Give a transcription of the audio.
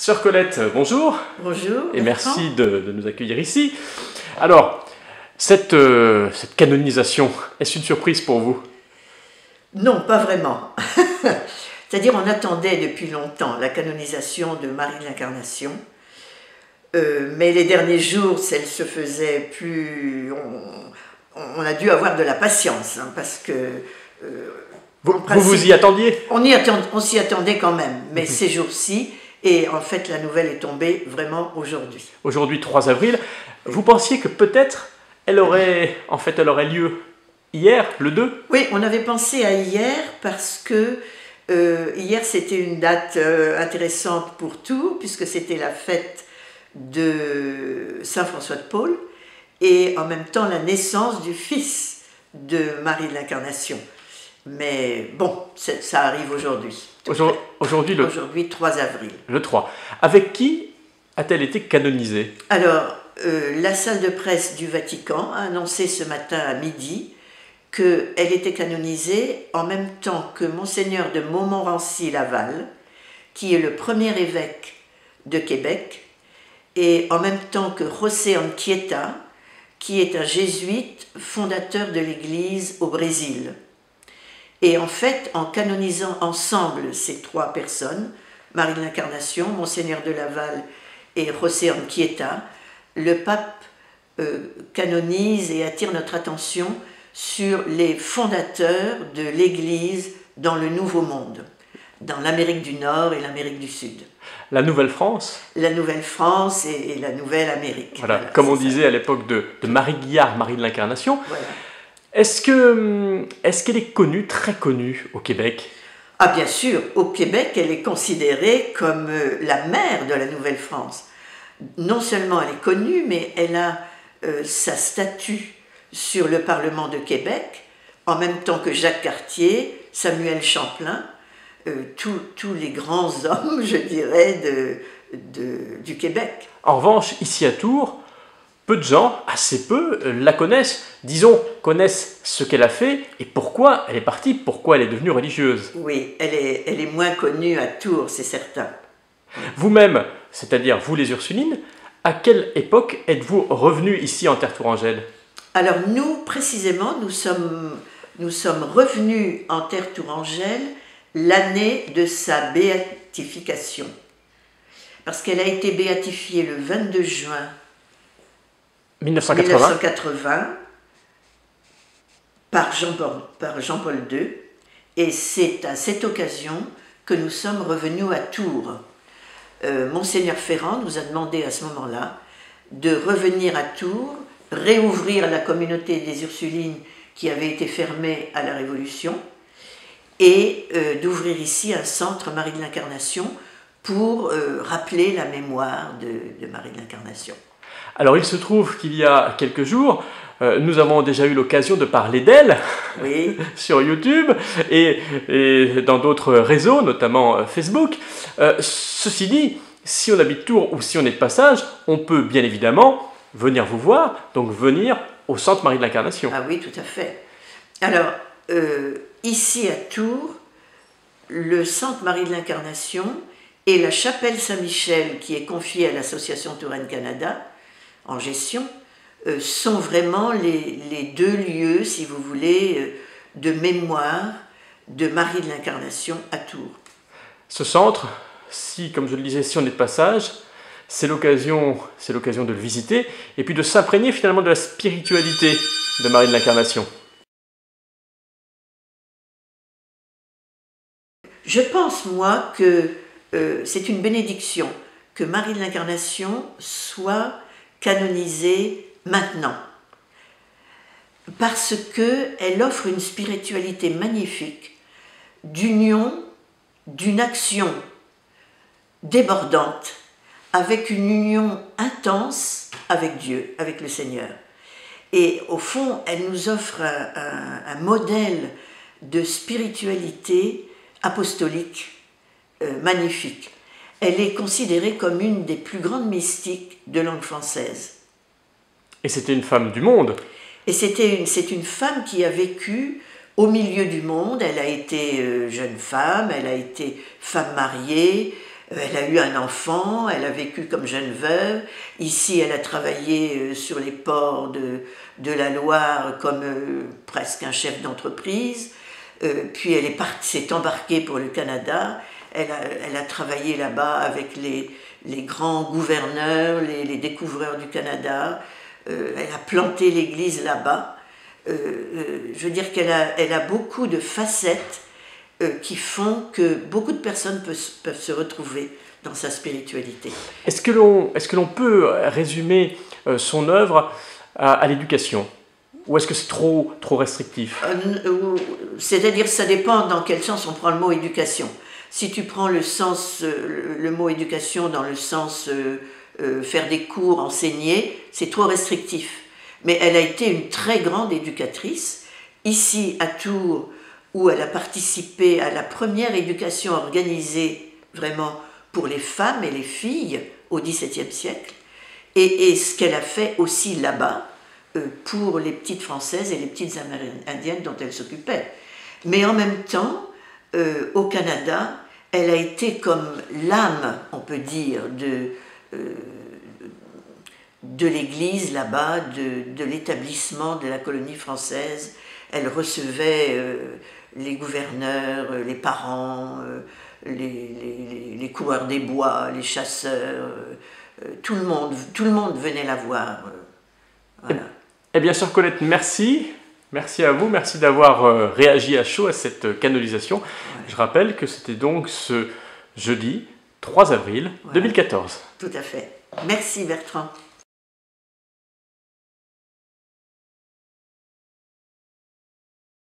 Sœur Colette, bonjour. Bonjour. Et merci de nous accueillir ici. Alors, cette canonisation, est-ce une surprise pour vous? Non, pas vraiment. C'est-à-dire, on attendait depuis longtemps la canonisation de Marie de l'Incarnation. Mais les derniers jours, elle se faisait plus... On a dû avoir de la patience, hein, parce que... Vous y attendiez? On s'y attendait quand même, mais ces jours-ci, et en fait la nouvelle est tombée vraiment aujourd'hui. Aujourd'hui, 3 avril. Vous pensiez que peut-être elle aurait lieu hier, le 2? Oui, on avait pensé à hier parce que hier c'était une date intéressante pour tout, puisque c'était la fête de Saint François de Paule et en même temps la naissance du fils de Marie de l'Incarnation. Mais bon, ça arrive aujourd'hui. Aujourd'hui, 3 avril. Le 3. Avec qui a-t-elle été canonisée? Alors, la salle de presse du Vatican a annoncé ce matin à midi qu'elle était canonisée en même temps que Monseigneur de Montmorency-Laval, qui est le premier évêque de Québec, et en même temps que José Anchieta, qui est un jésuite fondateur de l'Église au Brésil. Et en fait, en canonisant ensemble ces 3 personnes, Marie de l'Incarnation, Monseigneur de Laval et José Anchieta, le pape canonise et attire notre attention sur les fondateurs de l'Église dans le Nouveau Monde, dans l'Amérique du Nord et l'Amérique du Sud. La Nouvelle-France? La Nouvelle-France et la Nouvelle-Amérique. Voilà, comme on disait à l'époque de Marie Guillard, Marie de l'Incarnation. Voilà. Est-ce qu'elle est connue, très connue au Québec? Ah bien sûr, au Québec, elle est considérée comme la mère de la Nouvelle-France. Non seulement elle est connue, mais elle a sa statue sur le Parlement de Québec, en même temps que Jacques Cartier, Samuel Champlain, tous les grands hommes, je dirais, du Québec. En revanche, ici à Tours, peu de gens, assez peu, la connaissent, disons, connaissent ce qu'elle a fait et pourquoi elle est partie, pourquoi elle est devenue religieuse. Oui, elle est moins connue à Tours, c'est certain. Vous-même, c'est-à-dire vous les Ursulines, à quelle époque êtes-vous revenus ici en terre tourangelle? Alors nous, précisément, nous sommes revenus en terre tourangelle l'année de sa béatification. Parce qu'elle a été béatifiée le 22 juin 1980 par Jean-Paul II, et c'est à cette occasion que nous sommes revenus à Tours. Monseigneur Ferrand nous a demandé à ce moment-là de revenir à Tours, réouvrir la communauté des Ursulines qui avait été fermée à la Révolution, et d'ouvrir ici un centre Marie de l'Incarnation pour rappeler la mémoire de Marie de l'Incarnation. Alors il se trouve qu'il y a quelques jours, nous avons déjà eu l'occasion de parler d'elle, oui, sur YouTube et dans d'autres réseaux, notamment Facebook. Ceci dit, si on habite Tours ou si on est de passage, on peut bien évidemment venir vous voir, donc venir au Centre Marie de l'Incarnation. Ah oui, tout à fait. Alors, ici à Tours, le Centre Marie de l'Incarnation et la chapelle Saint-Michel, qui est confiée à l'Association Touraine Canada, en gestion, sont vraiment les 2 lieux, si vous voulez, de mémoire de Marie de l'Incarnation à Tours. Ce centre, si, comme je le disais, si on est de passage, c'est l'occasion de le visiter et puis de s'imprégner finalement de la spiritualité de Marie de l'Incarnation. Je pense, moi, que c'est une bénédiction que Marie de l'Incarnation soit canonisée maintenant, parce qu'elle offre une spiritualité magnifique, d'union, d'une action débordante, avec une union intense avec Dieu, avec le Seigneur. Et au fond, elle nous offre un modèle de spiritualité apostolique magnifique. Elle est considérée comme une des plus grandes mystiques de langue française. Et c'était une femme du monde. Et c'est une femme qui a vécu au milieu du monde. Elle a été jeune femme, elle a été femme mariée, Elle a eu un enfant, elle a vécu comme jeune veuve. Ici, elle a travaillé sur les ports de la Loire comme presque un chef d'entreprise. Puis elle s'est embarquée pour le Canada. Elle a travaillé là-bas avec les grands gouverneurs, les découvreurs du Canada. Elle a planté l'église là-bas. Je veux dire qu'elle a beaucoup de facettes qui font que beaucoup de personnes peuvent se retrouver dans sa spiritualité. Est-ce que l'on peut résumer son œuvre à l'éducation? Ou est-ce que c'est trop restrictif? C'est-à-dire, ça dépend dans quel sens on prend le mot éducation. Si tu prends le mot éducation dans le sens faire des cours, enseigner, c'est trop restrictif. Mais elle a été une très grande éducatrice. Ici, à Tours, où elle a participé à la première éducation organisée vraiment pour les femmes et les filles au XVIIe siècle, et ce qu'elle a fait aussi là-bas pour les petites Françaises et les petites Amérindiennes dont elle s'occupait. Mais en même temps, au Canada, elle a été comme l'âme, on peut dire, de l'Église là-bas, de l'établissement de la colonie française. Elle recevait les gouverneurs, les parents, les coureurs des bois, les chasseurs, tout le monde venait la voir. Voilà. Eh bien, chère Colette, merci. Merci à vous, merci d'avoir réagi à chaud à cette canonisation. Ouais. Je rappelle que c'était donc ce jeudi 3 avril 2014. Tout à fait. Merci Bertrand.